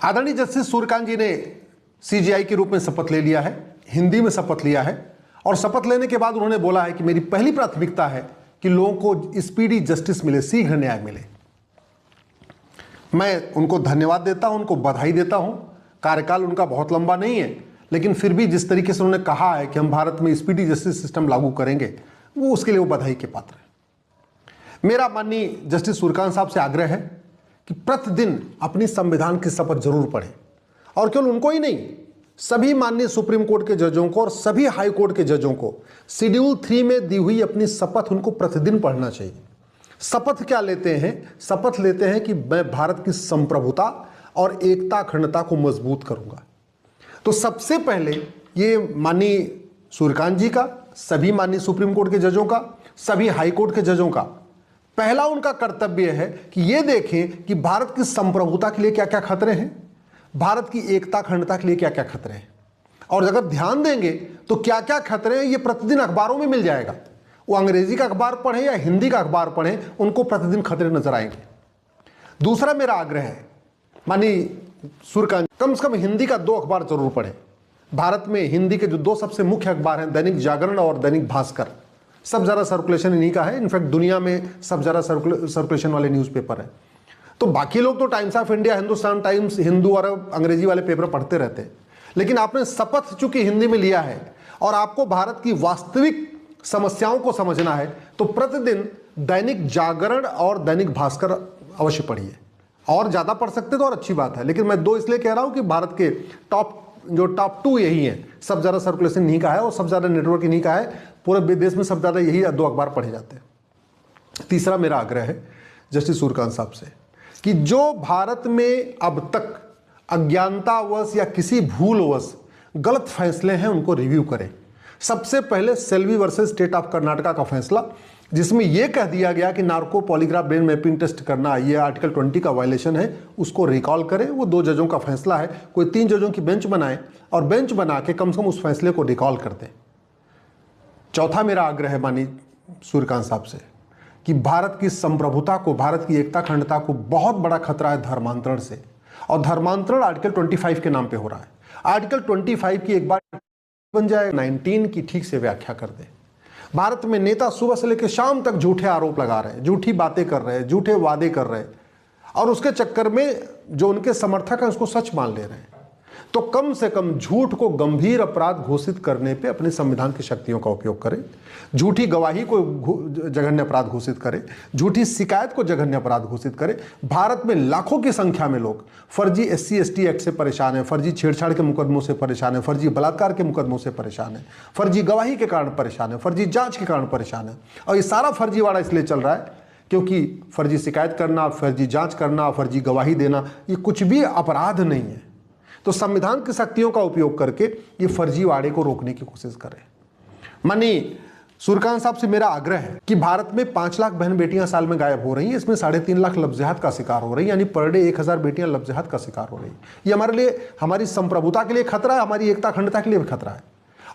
आदरणीय जस्टिस सूर्यकांत जी ने सीजेआई के रूप में शपथ ले लिया है, हिंदी में शपथ लिया है और शपथ लेने के बाद उन्होंने बोला है कि मेरी पहली प्राथमिकता है कि लोगों को स्पीडी जस्टिस मिले, शीघ्र न्याय मिले। मैं उनको धन्यवाद देता हूं, उनको बधाई देता हूं। कार्यकाल उनका बहुत लंबा नहीं है, लेकिन फिर भी जिस तरीके से उन्होंने कहा है कि हम भारत में स्पीडी जस्टिस सिस्टम लागू करेंगे, वो उसके लिए वो बधाई के पात्र है। मेरा माननीय जस्टिस सूर्यकांत साहब से आग्रह है कि प्रतिदिन अपनी संविधान की शपथ जरूर पढ़ें, और केवल उनको ही नहीं, सभी माननीय सुप्रीम कोर्ट के जजों को और सभी हाई कोर्ट के जजों को शेड्यूल 3 में दी हुई अपनी शपथ उनको प्रतिदिन पढ़ना चाहिए। शपथ क्या लेते हैं? शपथ लेते हैं कि मैं भारत की संप्रभुता और एकता अखंडता को मजबूत करूंगा। तो सबसे पहले ये माननीय सूर्यकांत जी का, सभी माननीय सुप्रीम कोर्ट के जजों का, सभी हाई कोर्ट के जजों का पहला उनका कर्तव्य है कि ये देखें कि भारत की संप्रभुता के लिए क्या क्या खतरे हैं, भारत की एकता अखंडता के लिए क्या क्या खतरे हैं। और अगर ध्यान देंगे तो क्या क्या खतरे हैं ये प्रतिदिन अखबारों में मिल जाएगा। वो अंग्रेजी का अखबार पढ़ें या हिंदी का अखबार पढ़ें, उनको प्रतिदिन खतरे नजर आएंगे। दूसरा मेरा आग्रह है, माननीय सूर्यकांत, कम से कम हिंदी का 2 अखबार जरूर पढ़ें। भारत में हिंदी के जो 2 सबसे मुख्य अखबार हैं, दैनिक जागरण और दैनिक भास्कर, सब ज़्यादा सर्कुलेशन इन्हीं का है। इनफैक्ट दुनिया में सब ज़्यादा सर्कुलेशन वाले न्यूज़पेपर है। तो बाकी लोग तो times of India, Hindustan times, Hindu और अंग्रेजी वाले पेपर पढ़ते रहते हैं, लेकिन आपने शपथ चूंकि हिंदी में लिया है और आपको भारत की वास्तविक समस्याओं को समझना है, तो प्रतिदिन दैनिक जागरण और दैनिक भास्कर अवश्य पढ़िए। और ज़्यादा पढ़ सकते तो और अच्छी बात है, लेकिन मैं 2 इसलिए कह रहा हूँ कि भारत के टॉप 2 यही हैं। सब ज़्यादा सर्कुलेशन इन्हीं का है और सब ज़्यादा नेटवर्क इन्हीं का है। पूरे देश में सब ज़्यादा यही 2 अखबार पढ़े जाते हैं। तीसरा मेरा आग्रह है जस्टिस सूर्यकांत साहब से कि जो भारत में अब तक अज्ञानतावश या किसी भूलवश गलत फैसले हैं, उनको रिव्यू करें। सबसे पहले Selvi versus state of Karnataka का फैसला, जिसमें यह कह दिया गया कि narco polygraph brain mapping test करना ये आर्टिकल 20 का वायलेशन है, उसको रिकॉल करें। वो 2 जजों का फैसला है, कोई 3 जजों की बेंच बनाएं और बेंच बना के कम से कम उस फैसले को रिकॉल कर दें। चौथा मेरा आग्रह है माननीय सूर्यकांत साहब से कि भारत की संप्रभुता को, भारत की एकता अखंडता को बहुत बड़ा खतरा है धर्मांतरण से, और धर्मांतरण आर्टिकल 25 के नाम पे हो रहा है। आर्टिकल 25 की एक बार बन जाए, 19 की ठीक से व्याख्या कर दे। भारत में नेता सुबह से लेकर शाम तक झूठे आरोप लगा रहे हैं, झूठी बातें कर रहे हैं, झूठे वादे कर रहे हैं, और उसके चक्कर में जो उनके समर्थक हैं उसको सच मान ले रहे हैं। तो कम से कम झूठ को गंभीर अपराध घोषित करने पे अपने संविधान की शक्तियों का उपयोग करें। झूठी गवाही को जघन्य अपराध घोषित करें, झूठी शिकायत को जघन्य अपराध घोषित करें। भारत में लाखों की संख्या में लोग फर्जी SC/ST एक्ट से परेशान हैं, फर्जी छेड़छाड़ के मुकदमों से परेशान हैं, फर्जी बलात्कार के मुकदमों से परेशान हैं, फर्जी गवाही के कारण परेशान है, फर्जी जांच के कारण परेशान है। और ये सारा फर्जीवाड़ा इसलिए चल रहा है क्योंकि फर्जी शिकायत करना, फर्जी जांच करना, फर्जी गवाही देना, ये कुछ भी अपराध नहीं है। तो संविधान की शक्तियों का उपयोग करके ये फर्जीवाड़े को रोकने की कोशिश करें। माननीय सूर्यकांत साहब से मेरा आग्रह है कि भारत में 5 लाख बहन बेटियां साल में गायब हो रही हैं, इसमें 3.5 लाख लफ्ज़-ए-जिहाद का शिकार हो रही, यानी पर डे 1000 बेटियां लफ्ज़-ए-जिहाद का शिकार हो रही। ये हमारे लिए, हमारी संप्रभुता के लिए खतरा है, हमारी एकता अखंडता के लिए भी खतरा है।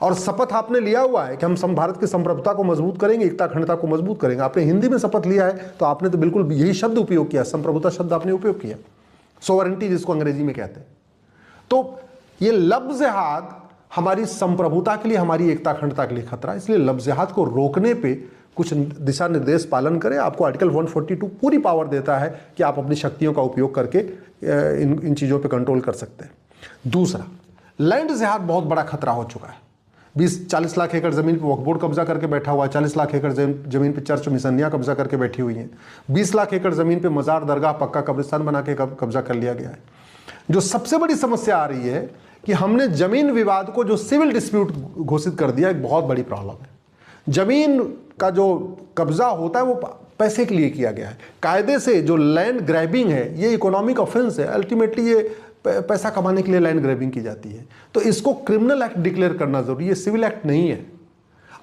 और शपथ आपने लिया हुआ है कि हम भारत की संप्रभुता को मजबूत करेंगे, एकता अखंडता को मजबूत करेंगे। आपने हिंदी में शपथ लिया है तो आपने तो बिल्कुल यही शब्द उपयोग किया, संप्रभुता शब्द आपने उपयोग किया, सोवरेंटी जिसको अंग्रेजी में कहते हैं। तो ये लफ्ज़-ए-जिहाद हमारी संप्रभुता के लिए, हमारी एकता अखंडता के लिए खतरा है। इसलिए लफ्ज़-ए-जिहाद को रोकने पे कुछ दिशा निर्देश पालन करें। आपको आर्टिकल 142 पूरी पावर देता है कि आप अपनी शक्तियों का उपयोग करके इन चीज़ों पे कंट्रोल कर सकते हैं। दूसरा, लैंड जिहाद बहुत बड़ा खतरा हो चुका है। 40 लाख एकड़ ज़मीन पे वक्फ बोर्ड कब्जा करके बैठा हुआ है, 40 लाख एकड़ ज़मीन पे चर्च मिशनियाँ कब्जा करके बैठी हुई हैं, 20 लाख एकड़ ज़मीन पे मज़ार, दरगाह, पक्का कब्रिस्तान बना के कब्जा कर लिया गया है। जो सबसे बड़ी समस्या आ रही है कि हमने जमीन विवाद को जो सिविल डिस्प्यूट घोषित कर दिया, एक बहुत बड़ी प्रॉब्लम है। जमीन का जो कब्जा होता है वो पैसे के लिए किया गया है। कायदे से जो लैंड ग्रैबिंग है ये इकोनॉमिक ऑफेंस है, अल्टीमेटली ये पैसा कमाने के लिए लैंड ग्रैबिंग की जाती है। तो इसको क्रिमिनल एक्ट डिक्लेयर करना जरूरी है, सिविल एक्ट नहीं है।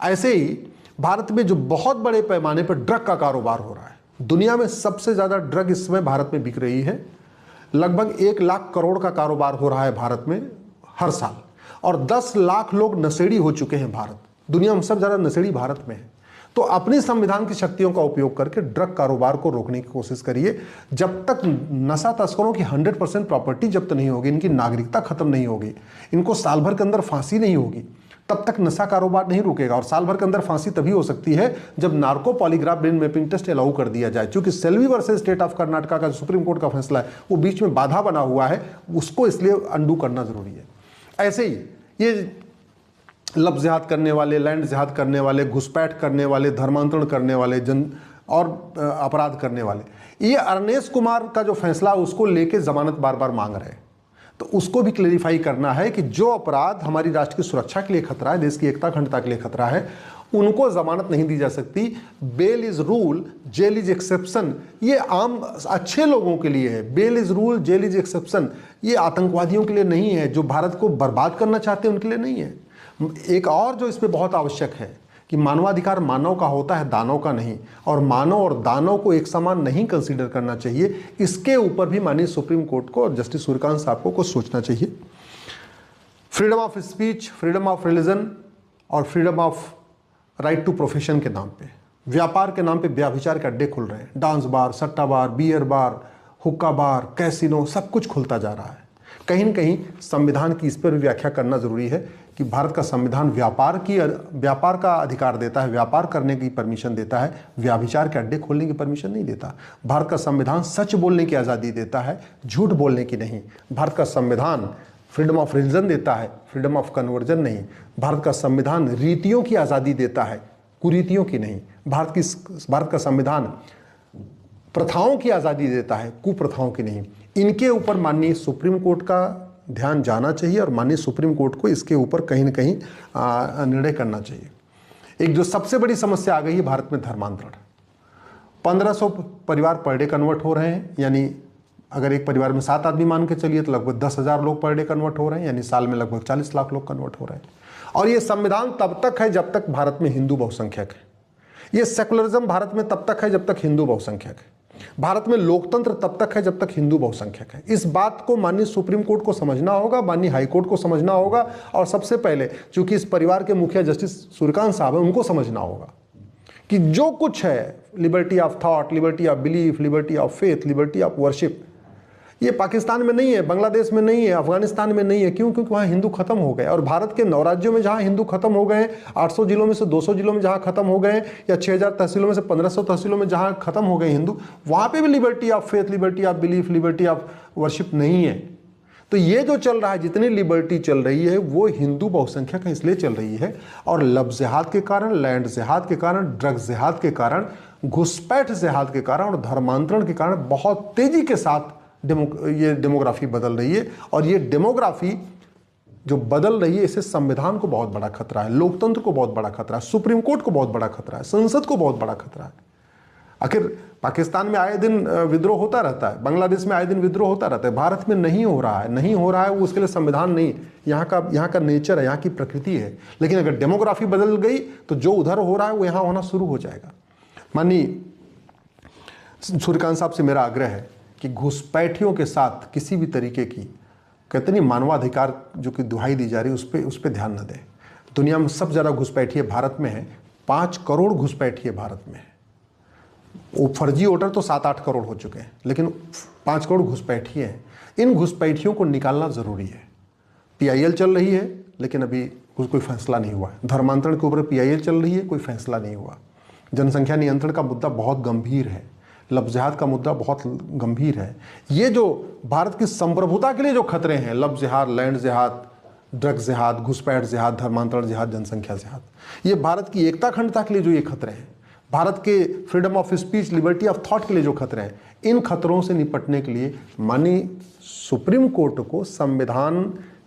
ऐसे ही भारत में जो बहुत बड़े पैमाने पर ड्रग का कारोबार हो रहा है, दुनिया में सबसे ज़्यादा ड्रग इस समय भारत में बिक रही है। लगभग 1 लाख करोड़ का कारोबार हो रहा है भारत में हर साल, और 10 लाख लोग नशेड़ी हो चुके हैं। भारत दुनिया में सबसे ज़्यादा नशेड़ी भारत में है। तो अपनी संविधान की शक्तियों का उपयोग करके ड्रग कारोबार को रोकने की कोशिश करिए। जब तक नशा तस्करों की 100% प्रॉपर्टी जब्त नहीं होगी, इनकी नागरिकता खत्म नहीं होगी, इनको साल भर के अंदर फांसी नहीं होगी, तब तक नशा कारोबार नहीं रुकेगा। और साल भर के अंदर फांसी तभी हो सकती है जब narco polygraph brain mapping test allow कर दिया जाए। क्योंकि Selvi versus state of Karnataka का जो सुप्रीम कोर्ट का फैसला है वो बीच में बाधा बना हुआ है, उसको इसलिए अंडू करना जरूरी है। ऐसे ही ये लफ्ज़ जिहाद करने वाले, लैंड जिहाद करने वाले, घुसपैठ करने वाले, धर्मांतरण करने वाले, और अपराध करने वाले, ये अरनेश कुमार का जो फैसला उसको लेके जमानत बार बार मांग रहे हैं। तो उसको भी क्लेरिफाई करना है कि जो अपराध हमारी राष्ट्र की सुरक्षा के लिए खतरा है, देश की एकता अखंडता के लिए खतरा है, उनको जमानत नहीं दी जा सकती। Bail is rule, jail is exception, ये आम अच्छे लोगों के लिए है। Bail is rule, jail is exception, ये आतंकवादियों के लिए नहीं है, जो भारत को बर्बाद करना चाहते हैं उनके लिए नहीं है। एक और जो इस पे बहुत आवश्यक है कि मानवाधिकार मानव का होता है, दानव का नहीं, और मानव और दानव को एक समान नहीं कंसीडर करना चाहिए। इसके ऊपर भी माननीय सुप्रीम कोर्ट को और जस्टिस सूर्यकांत साहब को कुछ सोचना चाहिए। Freedom of speech, freedom of religion और freedom of right to profession के नाम पे, व्यापार के नाम पे व्याभिचार के अड्डे खुल रहे हैं। डांस बार, सट्टा बार, बियर बार, हुक्का बार, कैसीनो, सब कुछ खुलता जा रहा है। कहीं न कहीं संविधान की इस पर भी व्याख्या करना जरूरी है कि भारत का संविधान व्यापार का अधिकार देता है, व्यापार करने की परमिशन देता है, व्याभिचार के अड्डे खोलने की परमिशन नहीं देता। भारत का संविधान सच बोलने की आज़ादी देता है, झूठ बोलने की नहीं। भारत का संविधान फ्रीडम ऑफ रिलीजन देता है, फ्रीडम ऑफ कन्वर्जन नहीं। भारत का संविधान रीतियों की आज़ादी देता है, कुरीतियों की नहीं। भारत का संविधान प्रथाओं की आज़ादी देता है, कुप्रथाओं की नहीं। इनके ऊपर माननीय सुप्रीम कोर्ट का ध्यान जाना चाहिए और माननीय सुप्रीम कोर्ट को इसके ऊपर कहीं न कहीं निर्णय करना चाहिए। एक जो सबसे बड़ी समस्या आ गई है भारत में, धर्मांतरण। 1500 परिवार पर डे कन्वर्ट हो रहे हैं, यानी अगर एक परिवार में 7 आदमी मान के चलिए तो लगभग 10,000 लोग पर डे कन्वर्ट हो रहे हैं, यानी साल में लगभग 40 लाख लोग कन्वर्ट हो रहे हैं। और ये संविधान तब तक है जब तक भारत में हिंदू बहुसंख्यक है। ये सेकुलरिज्म भारत में तब तक है जब तक हिंदू बहुसंख्यक है। भारत में लोकतंत्र तब तक है जब तक हिंदू बहुसंख्यक है। इस बात को माननीय सुप्रीम कोर्ट को समझना होगा, माननीय हाई कोर्ट को समझना होगा, और सबसे पहले चूंकि इस परिवार के मुखिया जस्टिस सूर्यकांत साहब हैं, उनको समझना होगा कि जो कुछ है, liberty of thought, liberty of belief, liberty of faith, liberty of worship, ये पाकिस्तान में नहीं है, बांग्लादेश में नहीं है, अफगानिस्तान में नहीं है। क्यों? क्योंकि वहाँ हिंदू खत्म हो गए। और भारत के 9 राज्यों में जहाँ हिंदू खत्म हो गए, 800 जिलों में से 200 जिलों में जहाँ खत्म हो गए, या 6000 तहसीलों में से 1500 तहसीलों में जहाँ खत्म हो गए हिंदू, वहाँ पे भी liberty of faith, liberty of belief, liberty of worship नहीं है। तो ये जो चल रहा है, जितनी लिबर्टी चल रही है, वो हिंदू बहुसंख्यक इसलिए चल रही है। और लफ्ज़ जिहाद के कारण, लैंड जिहाद के कारण, ड्रग जिहाद के कारण, घुसपैठ जिहाद के कारण और धर्मांतरण के कारण बहुत तेजी के साथ ये डेमोग्राफी बदल रही है। और ये डेमोग्राफी जो बदल रही है, इससे संविधान को बहुत बड़ा खतरा है, लोकतंत्र को बहुत बड़ा खतरा है, सुप्रीम कोर्ट को बहुत बड़ा खतरा है, संसद को बहुत बड़ा खतरा है। आखिर पाकिस्तान में आए दिन विद्रोह होता रहता है, बांग्लादेश में आए दिन विद्रोह होता रहता है, भारत में नहीं हो रहा है। नहीं हो रहा है वो उसके लिए संविधान नहीं, यहाँ का नेचर है, यहाँ की प्रकृति है। लेकिन अगर डेमोग्राफी बदल गई तो जो उधर हो रहा है वो यहाँ होना शुरू हो जाएगा। माननीय सूर्यकांत साहब से मेरा आग्रह है कि घुसपैठियों के साथ किसी भी तरीके की, कहते नहीं, मानवाधिकार जो कि दुहाई दी जा रही है, उस पर ध्यान न दें। दुनिया में सबसे ज़्यादा घुसपैठिए भारत में है, 5 करोड़ घुसपैठिए भारत में है। वो फर्जी वोटर तो 7-8 करोड़ हो चुके हैं, लेकिन 5 करोड़ घुसपैठिए हैं। इन घुसपैठियों को निकालना ज़रूरी है। PIL चल रही है, लेकिन अभी कोई फैसला नहीं हुआ है। धर्मांतरण के ऊपर PIL चल रही है, कोई फैसला नहीं हुआ। जनसंख्या नियंत्रण का मुद्दा बहुत गंभीर है, लफ्ज़ जिहाद का मुद्दा बहुत गंभीर है। ये जो भारत की संप्रभुता के लिए जो खतरे हैं, लफ्ज़ जिहाद, लैंड जिहाद, ड्रग जिहाद, घुसपैठ जिहाद, धर्मांतरण जिहाद, जनसंख्या जिहाद, ये भारत की एकता अखंडता के लिए जो ये खतरे हैं, भारत के freedom of speech, liberty of thought के लिए जो खतरे हैं, इन खतरों से निपटने के लिए माननीय सुप्रीम कोर्ट को संविधान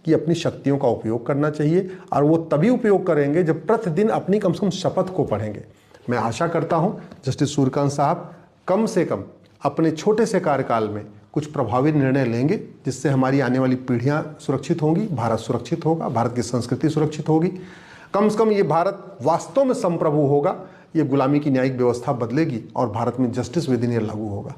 की अपनी शक्तियों का उपयोग करना चाहिए। और वो तभी उपयोग करेंगे जब प्रतिदिन अपनी कम से कम शपथ को पढ़ेंगे। मैं आशा करता हूँ जस्टिस सूर्यकांत साहब कम से कम अपने छोटे से कार्यकाल में कुछ प्रभावी निर्णय लेंगे, जिससे हमारी आने वाली पीढ़ियां सुरक्षित होंगी, भारत सुरक्षित होगा, भारत की संस्कृति सुरक्षित होगी। कम से कम ये भारत वास्तव में संप्रभु होगा, ये गुलामी की न्यायिक व्यवस्था बदलेगी और भारत में जस्टिस विद इन लागू होगा।